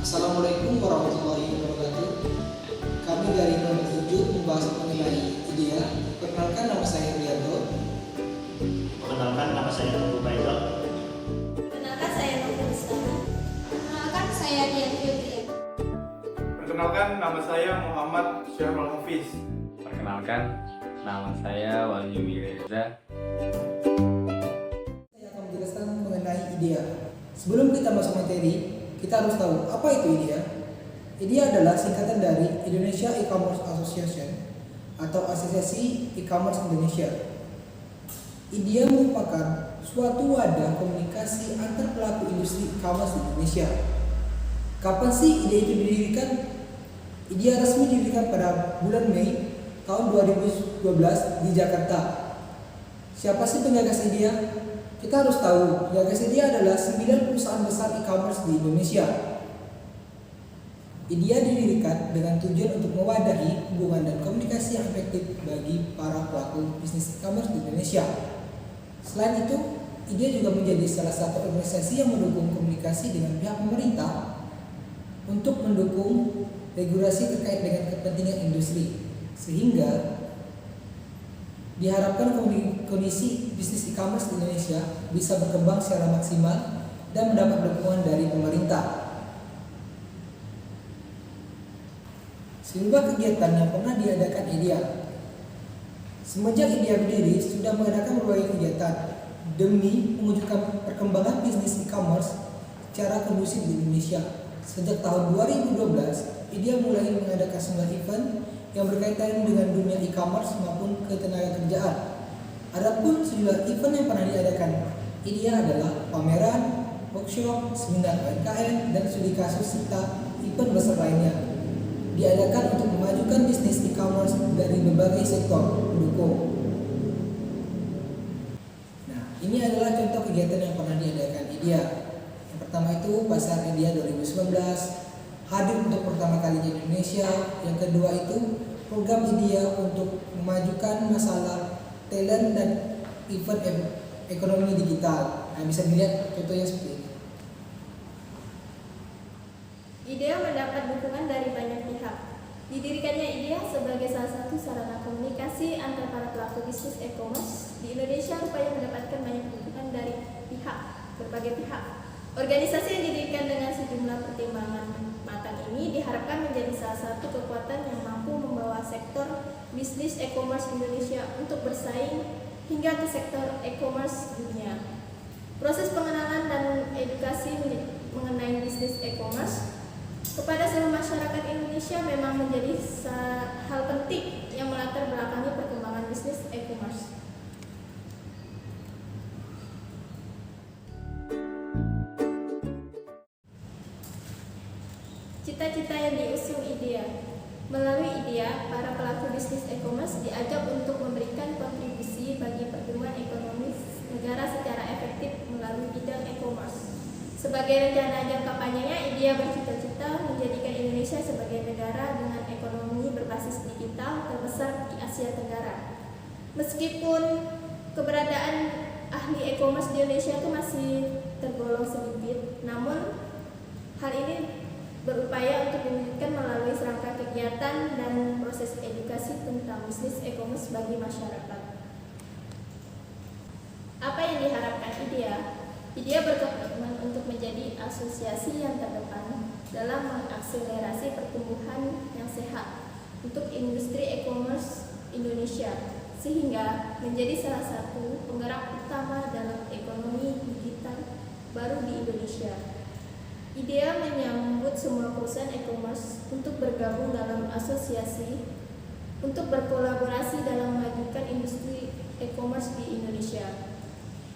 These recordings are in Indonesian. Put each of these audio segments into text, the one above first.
Assalamualaikum warahmatullahi wabarakatuh. Kami dari nomor 7 membahas mengenai IDEA. Perkenalkan, nama saya Rianto. Perkenalkan, nama saya Tunggu Baidol. Perkenalkan, saya Nova Rizkana. Perkenalkan, saya Dian Fitriya. Perkenalkan, nama saya Muhammad Syahrul Hafiz. Perkenalkan, nama saya Wahyu Reza. Saya akan menjelaskan mengenai IDEA. Sebelum kita masuk materi, kita harus tahu apa itu IDEA. IDEA adalah singkatan dari Indonesia E-commerce Association atau Asosiasi E-commerce Indonesia. IDEA merupakan suatu wadah komunikasi antar pelaku industri e-commerce di Indonesia. Kapan sih IDEA itu didirikan? IDEA resmi didirikan pada bulan Mei tahun 2012 di Jakarta. Siapa sih penggagas IDEA? Kita harus tahu, penggagas IDEA adalah 9 perusahaan besar e-commerce di Indonesia. IDEA didirikan dengan tujuan untuk mewadahi hubungan dan komunikasi yang efektif bagi para pelaku bisnis e-commerce di Indonesia. Selain itu, IDEA juga menjadi salah satu organisasi yang mendukung komunikasi dengan pihak pemerintah untuk mendukung regulasi terkait dengan kepentingan industri, sehingga diharapkan kondisi bisnis e-commerce di Indonesia bisa berkembang secara maksimal dan mendapat dukungan dari pemerintah. Sejumlah kegiatan yang pernah diadakan IDEA. Semenjak IDEA berdiri, sudah mengadakan berbagai kegiatan demi mewujudkan perkembangan bisnis e-commerce secara kondusif di Indonesia. Sejak tahun 2012, IDEA mulai mengadakan sejumlah event yang berkaitan dengan dunia e-commerce maupun ketenagakerjaan. Adapun sejumlah event yang pernah diadakan IDEA adalah pameran, workshop, seminar UMKM, dan studi kasus serta event besar lainnya. Diadakan untuk memajukan bisnis e-commerce dari berbagai sektor pendukung. Nah, ini adalah contoh kegiatan yang pernah diadakan IDEA. Yang pertama itu Pasar IDEA 2019, hadir untuk pertama kalinya di Indonesia. Yang kedua itu program IDEA untuk memajukan masalah talent dan event ekonomi digital. Nah, bisa dilihat contohnya seperti ini. IDEA mendapat dukungan dari banyak pihak. Didirikannya IDEA sebagai salah satu sarana komunikasi antar para pelaku bisnis e-commerce di Indonesia supaya mendapatkan banyak dukungan dari berbagai pihak. Organisasi yang didirikan dengan sejumlah pertimbangan matang ini diharapkan menjadi salah satu kekuatan yang mampu membawa sektor bisnis e-commerce Indonesia untuk bersaing hingga ke sektor e-commerce dunia. Proses pengenalan dan edukasi mengenai bisnis e-commerce kepada seluruh masyarakat Indonesia memang menjadi hal penting yang melatar belakangi perkembangan bisnis e-commerce. Cita-cita yang diusung IDEA. Melalui IDEA, para pelaku bisnis e-commerce diajak untuk memberikan kontribusi bagi pertumbuhan ekonomi negara secara efektif melalui bidang e-commerce. Sebagai rencana jangka panjangnya, IDEA bercita-cita menjadikan Indonesia sebagai negara dengan ekonomi berbasis digital terbesar di Asia Tenggara. Meskipun keberadaan ahli e-commerce di Indonesia itu masih tergolong sedikit, namun hal ini berupaya untuk diwujudkan melalui serangkaian kegiatan dan proses edukasi tentang bisnis e-commerce bagi masyarakat. Apa yang diharapkan IDEA? IDEA berkomitmen untuk menjadi asosiasi yang terdepan dalam mengakselerasi pertumbuhan yang sehat untuk industri e-commerce Indonesia, sehingga menjadi salah satu penggerak utama dalam ekonomi digital baru di Indonesia. IDEA menyambut semua perusahaan e-commerce untuk bergabung dalam asosiasi untuk berkolaborasi dalam memajukan industri e-commerce di Indonesia.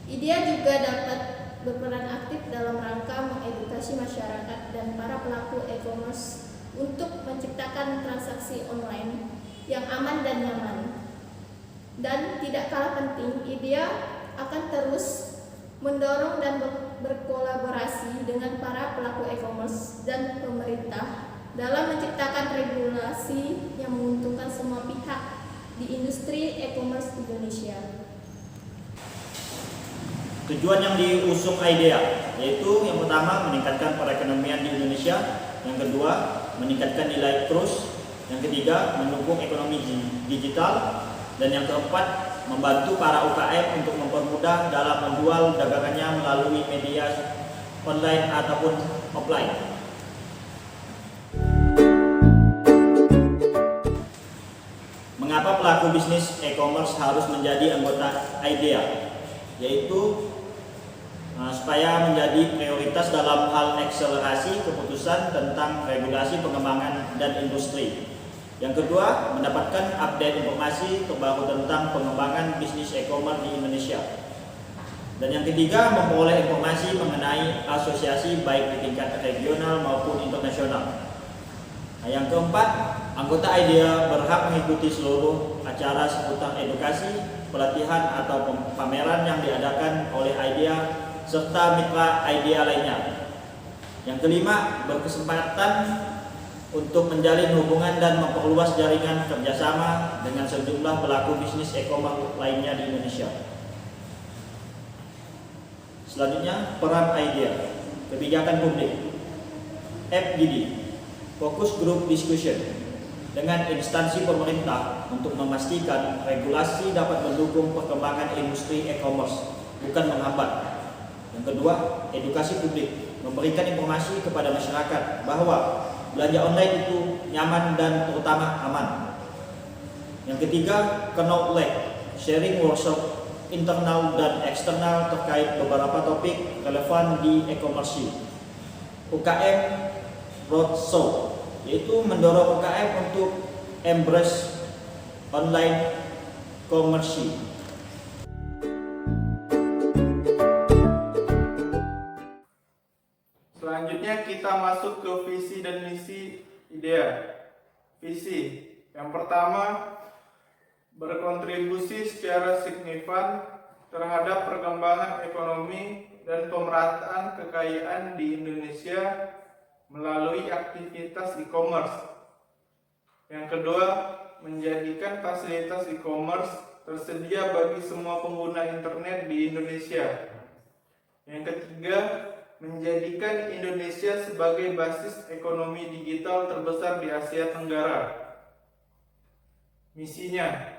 IDEA juga dapat berperan aktif dalam rangka mengedukasi masyarakat dan para pelaku e-commerce untuk menciptakan transaksi online yang aman dan nyaman. Dan tidak kalah penting, IDEA akan terus mendorong dan berkolaborasi dengan para pelaku e-commerce dan pemerintah dalam menciptakan regulasi yang menguntungkan semua pihak di industri e-commerce Indonesia. Tujuan yang diusung IDEA yaitu yang pertama meningkatkan perekonomian di Indonesia, Yang kedua, meningkatkan nilai terus. Yang ketiga, mendukung ekonomi digital. Dan yang keempat, membantu para UKM untuk mempermudah dalam menjual dagangannya melalui media online ataupun offline. Mengapa pelaku bisnis e-commerce harus menjadi anggota IDEA? Yaitu supaya menjadi prioritas dalam hal akselerasi keputusan tentang regulasi pengembangan dan industri. Yang kedua, mendapatkan update informasi terbaru tentang pengembangan bisnis e-commerce di Indonesia. Dan yang ketiga, memperoleh informasi mengenai asosiasi baik di tingkat regional maupun internasional. Nah, yang keempat, anggota IDEA berhak mengikuti seluruh acara seputar edukasi, pelatihan atau pameran yang diadakan oleh IDEA serta mitra IDEA lainnya. Yang kelima, berkesempatan untuk menjalin hubungan dan memperluas jaringan kerjasama dengan sejumlah pelaku bisnis e-commerce lainnya di Indonesia. Selanjutnya, peran IDEA, kebijakan publik. FGD, Focus Group Discussion, dengan instansi pemerintah untuk memastikan regulasi dapat mendukung perkembangan industri e-commerce, bukan menghambat. Yang kedua, edukasi publik, memberikan informasi kepada masyarakat bahwa belanja online itu nyaman dan terutama aman. Yang ketiga, knowledge sharing workshop internal dan eksternal terkait beberapa topik relevan di e-commerce. UKM Roadshow, yaitu mendorong UKM untuk embrace online commerce. Selanjutnya kita masuk ke visi dan misi IDEA. Visi yang pertama, berkontribusi secara signifikan terhadap perkembangan ekonomi dan pemerataan kekayaan di Indonesia melalui aktivitas e-commerce. Yang kedua, menjadikan fasilitas e-commerce tersedia bagi semua pengguna internet di Indonesia. Yang ketiga, menjadikan Indonesia sebagai basis ekonomi digital terbesar di Asia Tenggara. Misinya,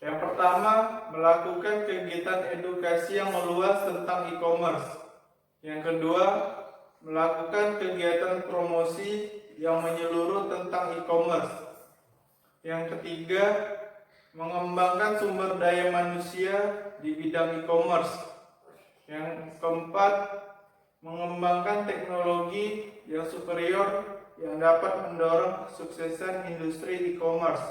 yang pertama, melakukan kegiatan edukasi yang meluas tentang e-commerce. Yang kedua, melakukan kegiatan promosi yang menyeluruh tentang e-commerce. Yang ketiga, mengembangkan sumber daya manusia di bidang e-commerce. Yang keempat, mengembangkan teknologi yang superior yang dapat mendorong kesuksesan industri e-commerce.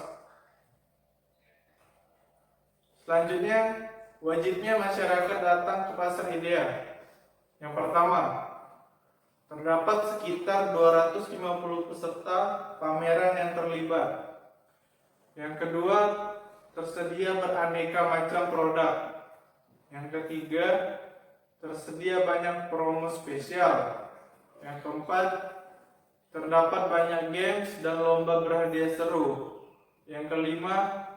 Selanjutnya, wajibnya masyarakat datang ke pasar IDEA. Yang pertama, terdapat sekitar 250 peserta pameran yang terlibat. Yang kedua, tersedia beraneka macam produk. Yang ketiga, tersedia banyak promo spesial. Yang keempat, terdapat banyak games dan lomba berhadiah seru. Yang kelima,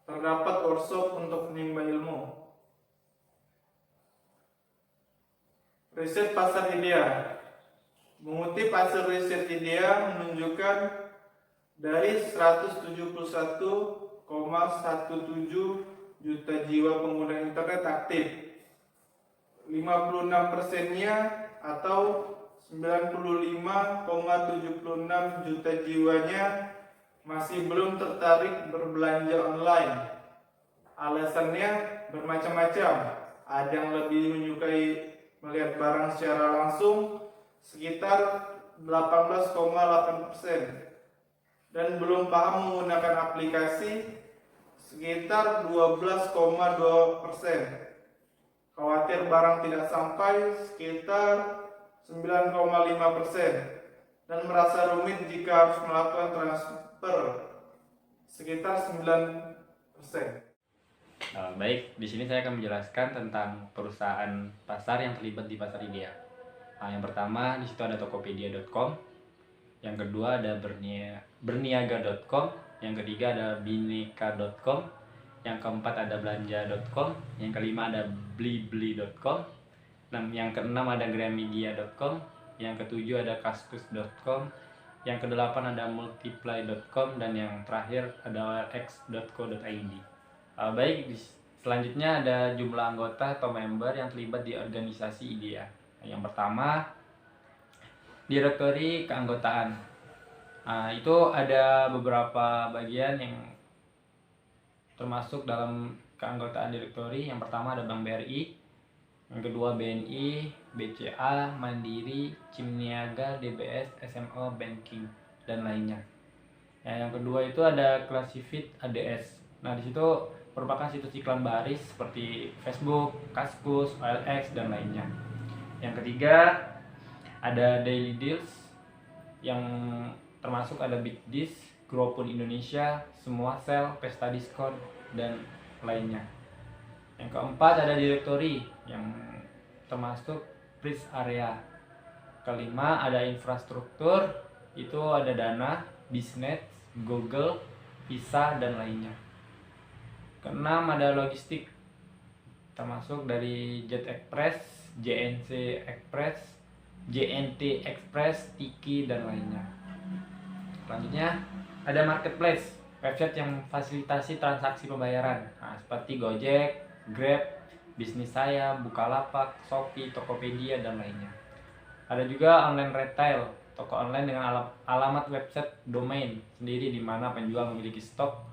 terdapat workshop untuk menimba ilmu. Riset pasar IDEA. Mengutip hasil riset IDEA menunjukkan dari 171,17 juta jiwa pengguna internet aktif, 56%-nya atau 95,76 juta jiwanya masih belum tertarik berbelanja online. Alasannya bermacam-macam. Ada yang lebih menyukai melihat barang secara langsung, sekitar 18,8%, dan belum paham menggunakan aplikasi, sekitar 12,2%. Khawatir barang tidak sampai, sekitar 9,5%, dan merasa rumit jika harus melakukan transfer, sekitar 9%. Baik, di sini saya akan menjelaskan tentang perusahaan pasar yang terlibat di pasar IDEA. Yang pertama, di situ ada tokopedia.com, yang kedua ada berniaga.com, yang ketiga ada bineka.com, yang keempat ada belanja.com, yang kelima ada blibli.com, yang keenam ada gramedia.com, yang ketujuh ada kaskus.com, yang kedelapan ada multiply.com, dan yang terakhir ada olx.co.id. Baik, selanjutnya ada jumlah anggota atau member yang terlibat di organisasi IDEA. Yang pertama, direktori keanggotaan. Itu ada beberapa bagian yang termasuk dalam keanggotaan direktori. Yang pertama ada Bank BRI, yang kedua BNI, BCA, Mandiri, Cimniaga, DBS, SMO, Banking, dan lainnya. Yang kedua itu ada Classifit ADS. Nah, di situ merupakan situs iklan baris seperti Facebook, Kaskus, OLX, dan lainnya. Yang ketiga ada Daily Deals, yang termasuk ada Big Dish, Groupon Indonesia, Semua Sale, Pesta Diskon, dan lainnya. Yang keempat ada Directory, yang termasuk Pris Area. Kelima ada infrastruktur, itu ada Dana, Bisnet, Google, Visa, dan lainnya. Keenam ada logistik, termasuk dari Jet Express, JNC Express, JNT Express, Tiki, dan lainnya. Selanjutnya ada marketplace, website yang fasilitasi transaksi pembayaran, seperti Gojek, Grab, Bisnis Saya, Bukalapak, Shopee, Tokopedia, dan lainnya. Ada juga online retail, toko online dengan alamat website domain sendiri di mana penjual memiliki stok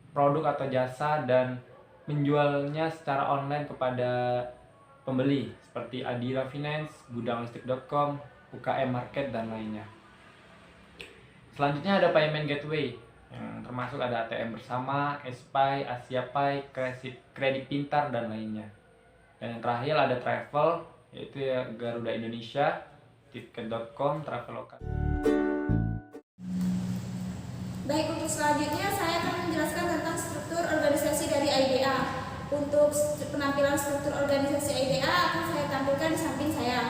produk atau jasa dan menjualnya secara online kepada pembeli seperti Adira Finance, gudanglistrik.com, UKM Market, dan lainnya. Selanjutnya ada payment gateway, yang termasuk ada ATM Bersama, SPay, AsiaPay, Kredit Pintar, dan lainnya. Dan yang terakhir ada travel, yaitu Garuda Indonesia, tiket.com, Traveloka. Baik, untuk selanjutnya saya akan menjelaskan tentang struktur organisasi dari IDEA. Untuk penampilan struktur organisasi IDEA akan saya tampilkan di samping saya.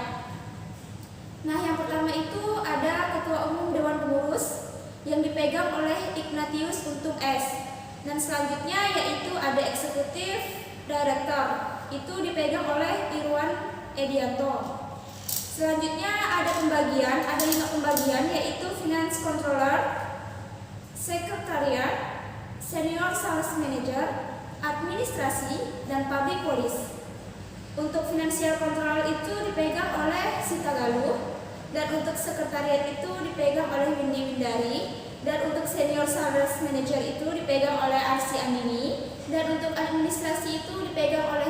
Nah, yang pertama itu ada Ketua Umum Dewan Pengurus yang dipegang oleh Ignatius Untung S. Dan selanjutnya yaitu ada Eksekutif Director, itu dipegang oleh Irwan Edianto. Selanjutnya ada 5 pembagian, yaitu Finance Controller, Sekretariat, Senior Sales Manager, Administrasi, dan Public Policy. Untuk Financial Controller itu dipegang oleh Sita Galuh, dan untuk Sekretariat itu dipegang oleh Windy Windari, dan untuk Senior Sales Manager itu dipegang oleh Arsi Andini, dan untuk Administrasi itu dipegang oleh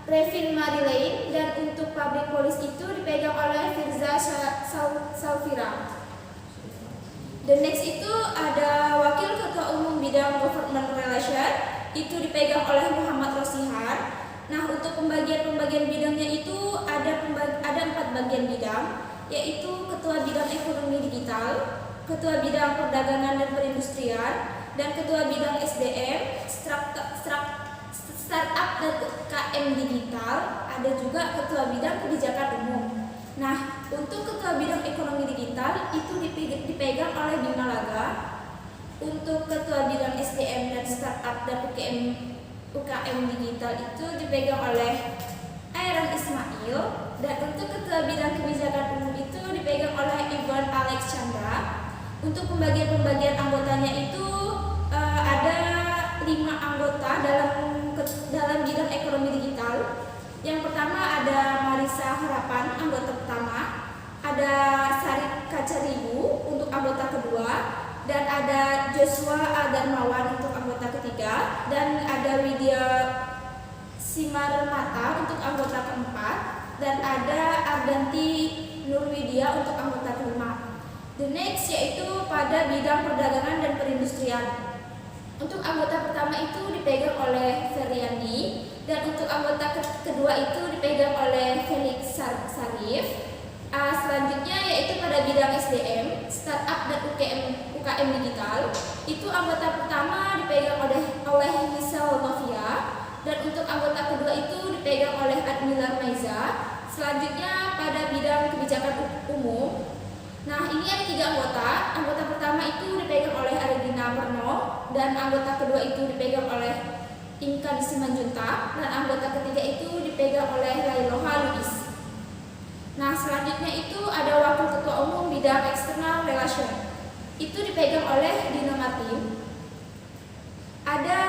Revin Marilain, dan untuk Public Policy itu dipegang oleh Firza Salfira. The next itu ada Wakil Ketua Umum Bidang Government Relation, itu dipegang oleh Muhammad Rosihan. Nah, untuk pembagian bidangnya itu ada 4 bagian bidang, yaitu Ketua Bidang Ekonomi Digital, Ketua Bidang Perdagangan dan Perindustrian, dan Ketua Bidang SDM, Startup dan UKM Digital. Ada juga Ketua Bidang Kebijakan Umum. Nah, untuk Ketua Bidang Ekonomi Digital itu dipegang oleh Bima Laga. Untuk Ketua Bidang SDM dan Startup dan UKM Digital itu dipegang oleh Airan Ismail. Dan untuk Ketua Bidang Kebijakan Umum itu dipegang oleh Ivan Alex Chandra. Untuk pembagian anggotanya itu ada 5 anggota dalam bidang ekonomi digital. Yang pertama ada Marisa Harapan, anggota pertama. Ada Sarip Kacaribu untuk anggota kedua, dan ada Joshua Adarmawan untuk anggota ketiga, dan ada Widya Simarmata untuk anggota keempat, dan ada Ardanti Nurwidya untuk anggota kelima. The next yaitu pada bidang perdagangan dan perindustrian. Untuk anggota pertama itu dipegang oleh Feryandi, dan untuk anggota kedua itu dipegang oleh Felix Sarif. Selanjutnya yaitu pada bidang SDM, Startup dan UKM Digital, itu anggota pertama dipegang oleh Michelle Novia, dan untuk anggota kedua itu dipegang oleh Admilar Maiza. Selanjutnya pada bidang kebijakan umum. Nah, ini ada 3 anggota. Anggota pertama itu dipegang oleh Aregina Perno, dan anggota kedua itu dipegang oleh Inkan Simanjuntak, dan anggota ketiga itu dipegang oleh Lailoha Lubis. Nah, selanjutnya bidang external relation itu dipegang oleh Dina Martin. Ada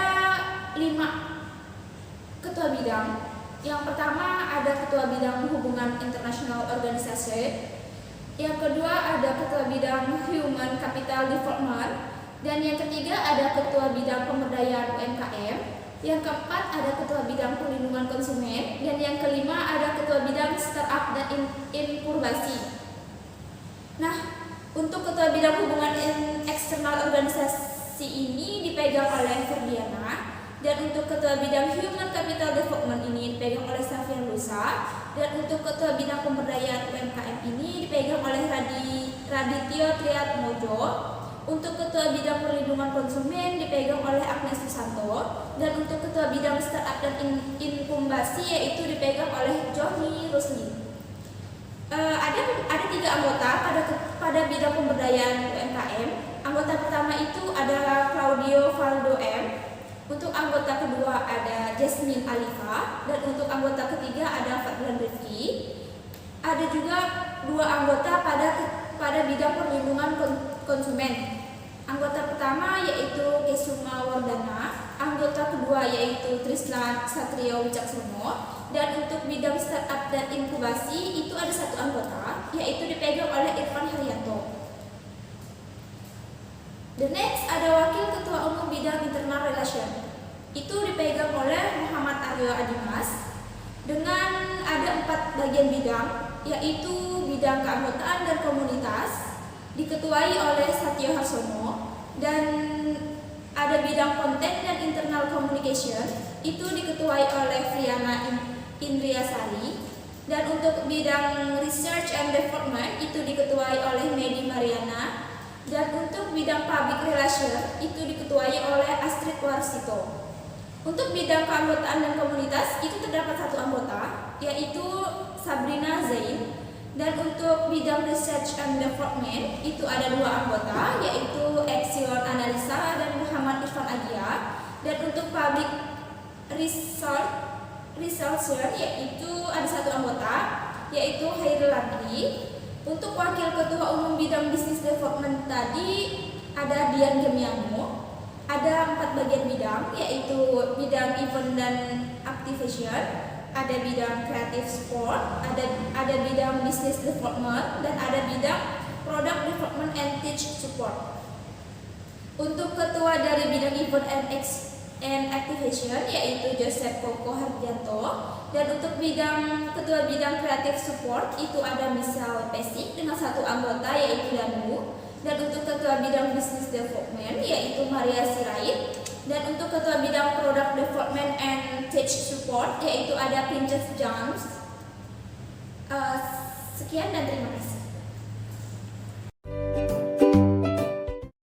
5 ketua bidang. Yang pertama ada ketua bidang hubungan internasional organisasi. Yang kedua ada ketua bidang human capital development. Dan yang ketiga ada ketua bidang pemberdayaan UMKM. Yang keempat ada ketua bidang perlindungan konsumen. Dan yang kelima ada ketua bidang startup dan inkubasi. Nah, untuk ketua bidang hubungan eksternal organisasi ini dipegang oleh Ferdiana. Dan untuk ketua bidang human capital development ini dipegang oleh Safian Lusa. Dan untuk ketua bidang pemberdayaan UMKM ini dipegang oleh Radityo Triatmojo. Untuk ketua bidang perlindungan konsumen dipegang oleh Agnes Susanto. Dan untuk ketua bidang startup dan inkubasi yaitu dipegang oleh Johnny Rusli. Ada 3 anggota pada bidang pemberdayaan UMKM. Anggota pertama itu adalah Claudio Valdo M. Untuk anggota kedua ada Jasmine Alifa. Dan untuk anggota ketiga ada Fadlan Rifki. Ada juga 2 anggota pada bidang perlindungan konsumen. Anggota pertama yaitu Kesuma Wardana. Anggota kedua yaitu Trislan Satrio Wicaksono. Dan untuk bidang startup dan inkubasi itu ada 1 anggota yaitu dipegang oleh Irfan Haryanto. The next ada wakil ketua umum bidang internal relation. Itu dipegang oleh Muhammad Aryo Adimas dengan ada 4 bagian bidang yaitu bidang keanggotaan dan komunitas diketuai oleh Satyo Harsono, dan ada bidang konten dan internal communication itu diketuai oleh Friana Indriasari, dan untuk bidang research and development itu diketuai oleh Medi Mariana, dan untuk bidang public relation itu diketuai oleh Astrid Warsito. Untuk bidang keanggotaan dan komunitas itu terdapat 1 anggota yaitu Sabrina Zain, dan untuk bidang research and development itu ada 2 anggota yaitu Exion Analisa dan Muhammad Irfan Agia, dan untuk public researcher yaitu ada 1 anggota yaitu Hairil Landri. Untuk wakil ketua umum bidang business development tadi ada Dian Gemiano. Ada 4 bagian bidang yaitu bidang event dan activation, ada bidang creative sport, ada bidang business development, dan ada bidang product development and teach support. Untuk ketua dari bidang event and activation yaitu Joseph Koko Harjanto, dan untuk ketua bidang creative support itu ada Michelle Pesik dengan 1 anggota yaitu Danu. Dan untuk ketua bidang business development yaitu Maria Sirait, dan untuk ketua bidang product development and teach support yaitu ada Princess Jones. Sekian dan terima kasih.